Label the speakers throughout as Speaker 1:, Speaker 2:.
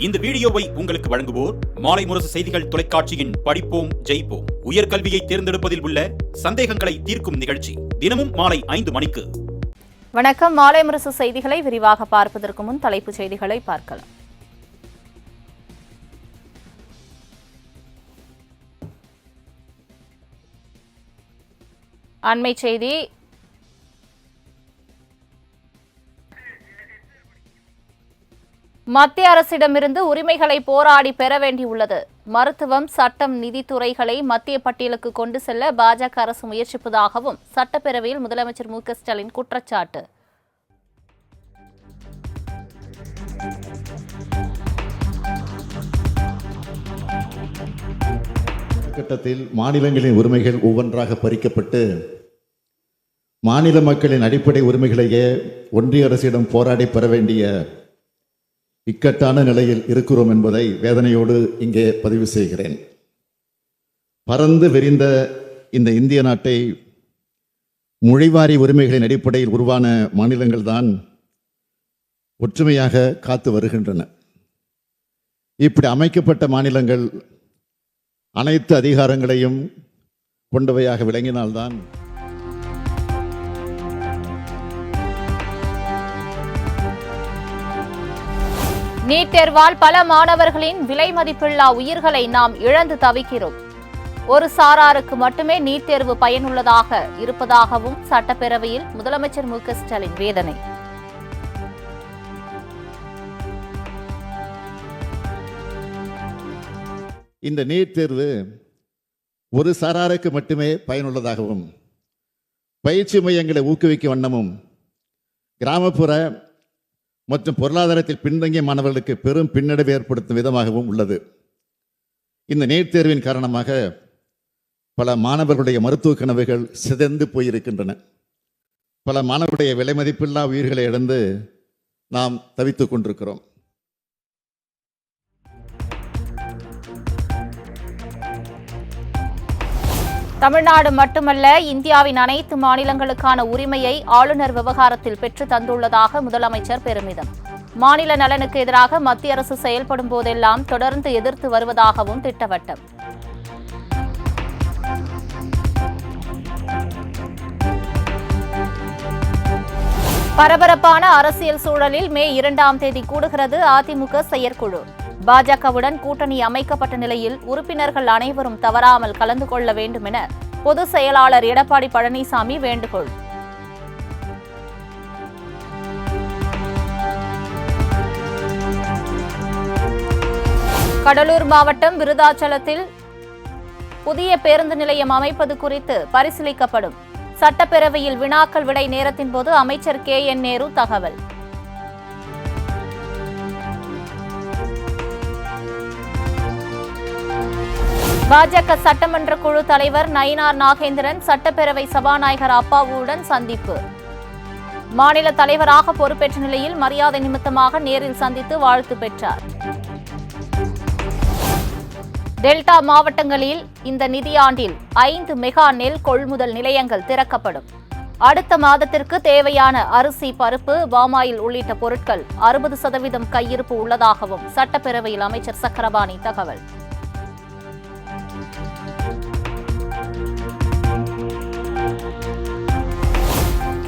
Speaker 1: இந்த வீடியோவை உங்களுக்கு வழங்குவோர் மாலை முரசு செய்திகள் தொலைக்காட்சியின் படிப்போம் ஜெயிப்போம் உயர்கல்வியை தேர்ந்தெடுப்பதில் உள்ள சந்தேகங்களை தீர்க்கும் நிகழ்ச்சி தினமும் மாலை 5 மணிக்கு.
Speaker 2: வணக்கம். மாலை முரசு செய்திகளை விரிவாக பார்ப்பதற்கு முன் தலைப்புச் செய்திகளை பார்க்கலாம். அண்மை செய்தி. மத்திய அரசிடமிருந்து உரிமைகளை போராடி பெற வேண்டியுள்ளது. மருத்துவம், சட்டம், நிதித்துறைகளை மத்திய பட்டியலுக்கு கொண்டு செல்ல பாஜக அரசு முயற்சிப்பதாகவும் சட்டப்பேரவையில் முதலமைச்சர் மு க ஸ்டாலின் குற்றச்சாட்டு.
Speaker 3: கட்டத்தில் மாநிலங்களின் உரிமைகள் ஒவ்வொன்றாக பறிக்கப்பட்டு மாநில மக்களின் அடிப்படை உரிமைகளையே ஒன்றிய அரசிடம் போராடி பெற வேண்டிய இக்கட்டான நிலையில் இருக்கிறோம் என்பதை வேதனையோடு இங்கே பதிவு செய்கிறேன். பரந்து விரிந்த இந்த இந்திய நாட்டை மொழிவாரி உரிமைகளின் அடிப்படையில் உருவான மாநிலங்கள் தான் ஒற்றுமையாக காத்து வருகின்றன. இப்படி அமைக்கப்பட்ட மாநிலங்கள் அனைத்து அதிகாரங்களையும் கொண்டவையாக விளங்கினால்தான்
Speaker 2: நீட் தேர்வால் பல மாணவர்களின் விலை மதிப்பில்லா உயிர்களை நாம் இழந்து தவிக்கிறோம். ஒரு சாராருக்கு மட்டுமே நீட் தேர்வு பயனுள்ளதாக இருப்பதாகவும் சட்டப்பேரவையில் முதலமைச்சர் மு க ஸ்டாலின் வேதனை.
Speaker 3: இந்த நீட் தேர்வு ஒரு சாராருக்கு மட்டுமே பயனுள்ளதாகவும் பயிற்சி மையங்களை ஊக்குவிக்கும் வண்ணமும் கிராமப்புற மற்றும் பொருளாதாரத்தில் பின்தங்கிய மாணவர்களுக்கு பெரும் பின்னடைவு ஏற்படுத்தும் விதமாகவும் உள்ளது. இந்த நீட் தேர்வின் காரணமாக பல மாணவர்களுடைய மருத்துவ கனவுகள் சிதைந்து போயிருக்கின்றன. பல மாணவர்களுடைய விலை மதிப்பில்லா உயிர்களை இழந்து நாம் தவித்துக் கொண்டிருக்கிறோம்.
Speaker 2: தமிழ்நாடு மட்டுமல்ல, இந்தியாவின் அனைத்து மாநிலங்களுக்கான உரிமையை ஆளுநர் விவகாரத்தில் பெற்று தந்துள்ளதாக முதலமைச்சர் பெருமிதம். மாநில நலனுக்கு எதிராக மத்திய அரசு செயல்படும் போதெல்லாம் தொடர்ந்து எதிர்த்து வருவதாகவும் திட்டவட்டம். பரபரப்பான அரசியல் சூழலில் மே 2ஆம் தேதி கூடுகிறது அதிமுக செயற்குழு. பாஜகவுடன் கூட்டணி அமைக்கப்பட்ட நிலையில் உறுப்பினர்கள் அனைவரும் தவறாமல் கலந்து கொள்ள வேண்டும் என பொதுச் செயலாளர் எடப்பாடி பழனிசாமி வேண்டுகோள். கடலூர் மாவட்டம் விருதாச்சலத்தில் புதிய பேருந்து நிலையம் அமைப்பது குறித்து பரிசீலிக்கப்படும். சட்டப்பேரவையில் வினாக்கள் விடை நேரத்தின் போது அமைச்சர் கே என் நேரு தகவல். பாஜக சட்டமன்ற குழு தலைவர் நயினார் நாகேந்திரன் சட்டப்பேரவை சபாநாயகர் அப்பாவுடன் சந்திப்பு. மாநில தலைவராக பொறுப்பேற்ற நிலையில் மரியாதை நிமித்தமாக நேரில் சந்தித்து வாழ்த்து பெற்றார். டெல்டா மாவட்டங்களில் இந்த நிதியாண்டில் 5 மெகா நெல் கொள்முதல் நிலையங்கள் திறக்கப்படும். அடுத்த மாதத்திற்கு தேவையான அரிசி, பருப்பு, பாமாயில் உள்ளிட்ட பொருட்கள் 60% கையிருப்பு உள்ளதாகவும் சட்டப்பேரவையில் அமைச்சர் சக்கரபாணி தகவல்.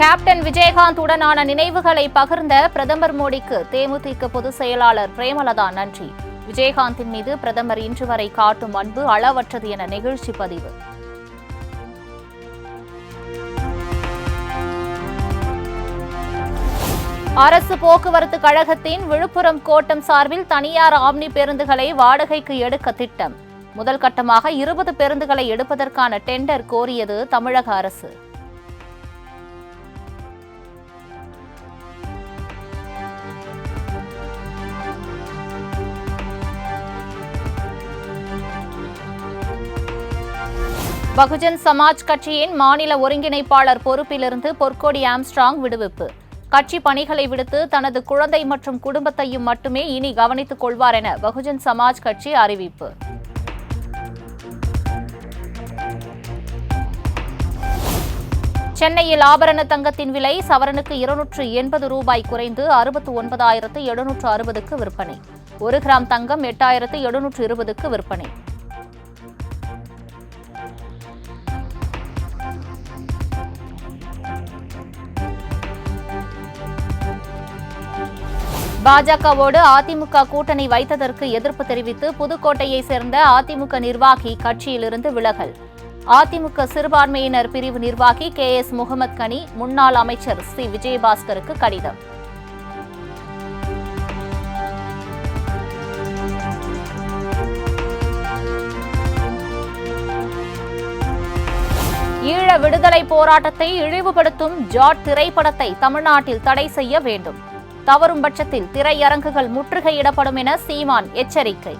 Speaker 2: கேப்டன் விஜயகாந்த் உடனான நினைவுகளை பகிர்ந்த பிரதமர் மோடிக்கு தேமுதிக பொதுச் செயலாளர் பிரேமலதா நன்றி. விஜயகாந்தின் மீது பிரதமர் இன்று வரை காட்டும் அன்பு அளவற்றது என நெகிழ்ச்சி பதிவு. அரசு போக்குவரத்து கழகத்தின் விழுப்புரம் கோட்டம் சார்பில் தனியார் ஆம்னி பேருந்துகளை வாடகைக்கு எடுக்க திட்டம். முதல் கட்டமாக 20 பேருந்துகளை எடுப்பதற்கான டெண்டர் கோரியது தமிழக அரசு. பகுஜன் சமாஜ் கட்சியின் மாநில ஒருங்கிணைப்பாளர் பொறுப்பிலிருந்து பொற்கொடி ஆம்ஸ்ட்ராங் விடுவிப்பு. கட்சி பணிகளை விடுத்து தனது குழந்தை மற்றும் குடும்பத்தையும் மட்டுமே இனி கவனித்துக் கொள்வார் என பகுஜன் சமாஜ் கட்சி அறிவிப்பு. சென்னையில் ஆபரண தங்கத்தின் விலை சவரனுக்கு 280 ரூபாய் குறைந்து 69,760க்கு விற்பனை. 1 கிராம் தங்கம் 8720க்கு விற்பனை. பாஜகவோடு அதிமுக கூட்டணி வைத்ததற்கு எதிர்ப்பு தெரிவித்து புதுக்கோட்டையை சேர்ந்த அதிமுக நிர்வாகி கட்சியிலிருந்து விலகல். அதிமுக சிறுபான்மையினர் பிரிவு நிர்வாகி KS முகமது கனி முன்னாள் அமைச்சர் சி விஜயபாஸ்கருக்கு கடிதம். ஈழ விடுதலை போராட்டத்தை இழிவுபடுத்தும் ஜாட் திரைப்படத்தை தமிழ்நாட்டில் தடை செய்ய வேண்டும். தவறும் பட்சத்தில் திரையரங்குகள் முற்றுகையிடப்படும் என சீமான் எச்சரிக்கை.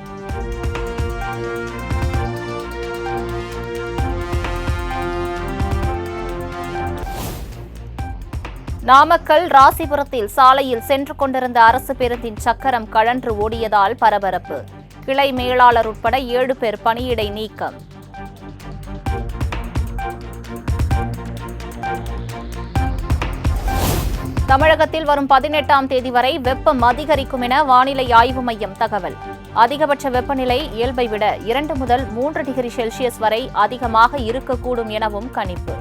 Speaker 2: நாமக்கல் ராசிபுரத்தில் சாலையில் சென்று கொண்டிருந்த அரசு பேருந்தின் சக்கரம் கழன்று ஓடியதால் பரபரப்பு. கிளை மேலாளர் உட்பட 7 பேர் பணியிடை நீக்கம். தமிழகத்தில் வரும் 18ஆம் தேதி வரை வெப்பம் அதிகரிக்கும் என வானிலை ஆய்வு மையம் தகவல். அதிகபட்ச வெப்பநிலை இயல்பை விட 2 முதல் 3 டிகிரி செல்சியஸ் வரை அதிகமாக இருக்கக்கூடும் எனவும் கணிப்பு.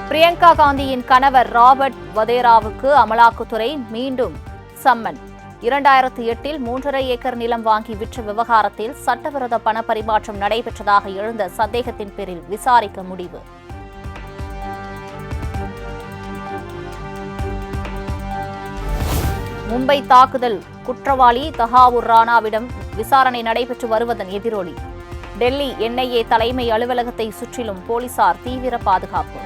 Speaker 2: பிரியங்கா காந்தியின் கணவர் ராபர்ட் வதேராவுக்கு அமலாக்கத்துறை மீண்டும் சம்மன். 2008இல் 3.5 ஏக்கர் நிலம் வாங்கி விற்ற விவகாரத்தில் சட்டவிரோத பண பரிமாற்றம் நடைபெற்றதாக எழுந்த சந்தேகத்தின் பேரில் விசாரிக்க முடிவு. மும்பை தாக்குதல் குற்றவாளி தஹாவூர் ராணாவிடம் விசாரணை நடைபெற்று வருவதன் எதிரொலி. டெல்லி NIA தலைமை அலுவலகத்தை சுற்றிலும் போலீசார் தீவிர பாதுகாப்பு.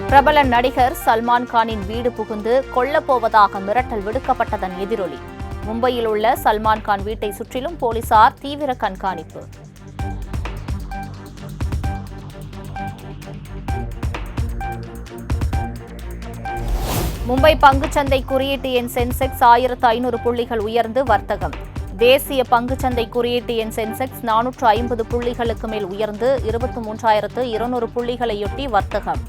Speaker 2: பிரபல நடிகர் சல்மான் கானின் வீடு புகுந்து கொல்லப்போவதாக மிரட்டல் விடுக்கப்பட்டதன் எதிரொலி. மும்பையில் உள்ள சல்மான் கான் வீட்டை சுற்றிலும் போலீசார் தீவிர கண்காணிப்பு. மும்பை பங்குச்சந்தை குறியீட்டு எண் சென்செக்ஸ் 1500 புள்ளிகள் உயர்ந்து வர்த்தகம். தேசிய பங்குச்சந்தை குறியீட்டு எண் சென்செக்ஸ் 450 புள்ளிகளுக்கு மேல் உயர்ந்து 23200 புள்ளிகளையொட்டி வர்த்தகம்.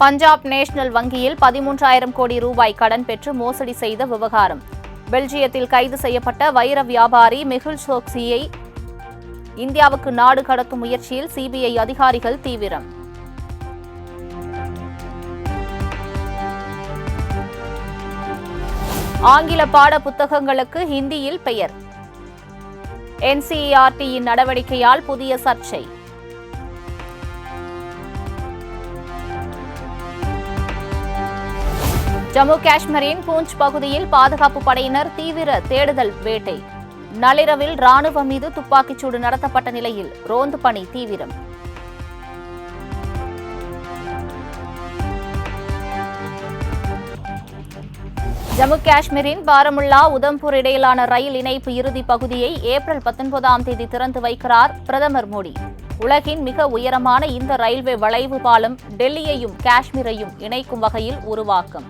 Speaker 2: பஞ்சாப் நேஷனல் வங்கியில் 13,000 கோடி ரூபாய் கடன் பெற்று மோசடி செய்த விவகாரம். பெல்ஜியத்தில் கைது செய்யப்பட்ட வைர வியாபாரி மெகுல் சோக்சியை இந்தியாவுக்கு நாடு கடத்தும் முயற்சியில் CBI அதிகாரிகள் தீவிரம். ஆங்கில பாட புத்தகங்களுக்கு ஹிந்தியில் பெயர். NCERT-யின் நடவடிக்கையால் புதிய சர்ச்சை. ஜம்மு காஷ்மீரின் பூஞ்ச் பகுதியில் பாதுகாப்பு படையினர் தீவிர தேடுதல் வேட்டை. நள்ளிரவில் ராணுவம் மீது துப்பாக்கிச்சூடு நடத்தப்பட்ட நிலையில் ரோந்து பணி தீவிரம். ஜம்மு காஷ்மீரின் பாரமுல்லா உதம்பூர் இடையிலான ரயில் இணைப்பு இறுதி பகுதியை ஏப்ரல் 19ஆம் தேதி திறந்து வைக்கிறார் பிரதமர் மோடி. உலகின் மிக உயரமான இந்த ரயில்வே வளைவு பாலம் டெல்லியையும் காஷ்மீரையும் இணைக்கும் வகையில் உருவாக்கம்.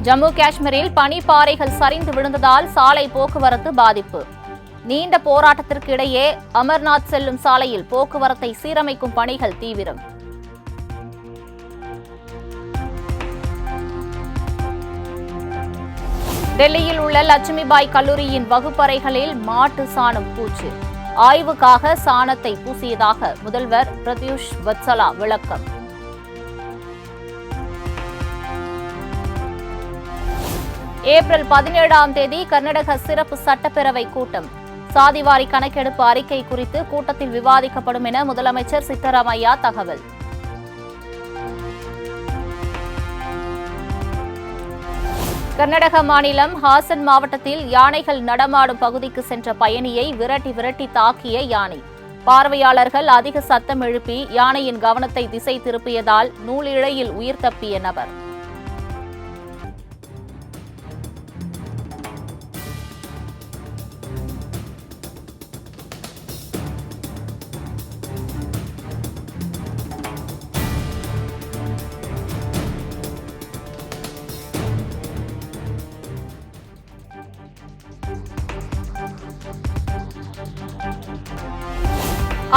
Speaker 2: ஜம்மு காஷ்மீரில் பனிப்பாறைகள் சரிந்து விழுந்ததால் சாலை போக்குவரத்து பாதிப்பு. நீண்ட போராட்டத்திற்கு இடையே அமர்நாத் செல்லும் சாலையில் போக்குவரத்தை சீரமைக்கும் பணிகள் தீவிரம். டெல்லியில் உள்ள லட்சுமிபாய் கல்லூரியின் வகுப்பறைகளில் மாட்டு சாணம் பூச்சு. ஆய்வுக்காக சாணத்தை பூசியதாக முதல்வர் பிரத்யூஷ் வத்சலா விளக்கம். ஏப்ரல் 17ஆம் தேதி கர்நாடக சிறப்பு சட்டப்பேரவை கூட்டம். சாதிவாரி கணக்கெடுப்பு அறிக்கை குறித்து கூட்டத்தில் விவாதிக்கப்படும் என முதலமைச்சர் சித்தராமையா தகவல். கர்நாடக மாநிலம் ஹாசன் மாவட்டத்தில் யானைகள் நடமாடும் பகுதிக்கு சென்ற பயணியை விரட்டி தாக்கிய யானை. பார்வையாளர்கள் அதிக சத்தம் எழுப்பி யானையின் கவனத்தை திசை திருப்பியதால் நூலிழையில் உயிர் தப்பிய நபர்.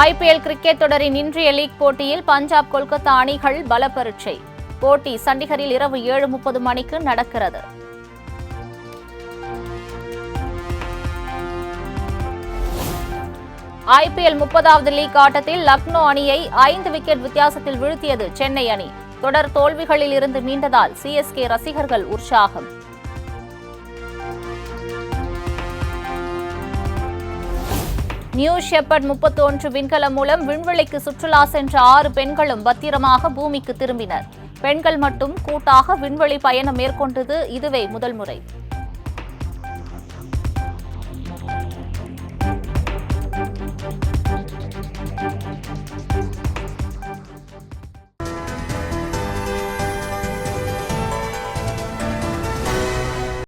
Speaker 2: ஐபிஎல் கிரிக்கெட் தொடரின் இன்றைய லீக் போட்டியில் பஞ்சாப் கொல்கத்தா அணிகள் பல பரீட்சை. போட்டி சண்டிகரில் இரவு 7:30 மணிக்கு நடக்கிறது. ஐபிஎல் 30வது லீக் ஆட்டத்தில் லக்னோ அணியை 5 விக்கெட் வித்தியாசத்தில் வீழ்த்தியது சென்னை அணி. தொடர் தோல்விகளில் இருந்து மீண்டதால் சிஎஸ்கே ரசிகர்கள் உற்சாகம். நியூ ஷெப்பர்ட் 31 விண்கலம் மூலம் விண்வெளிக்கு சுற்றுலா சென்ற 6 பெண்களும் பத்திரமாக பூமிக்கு திரும்பினர். பெண்கள் மட்டும் கூட்டாக விண்வெளி பயணம் மேற்கொண்டது இதுவே முதல் முறை.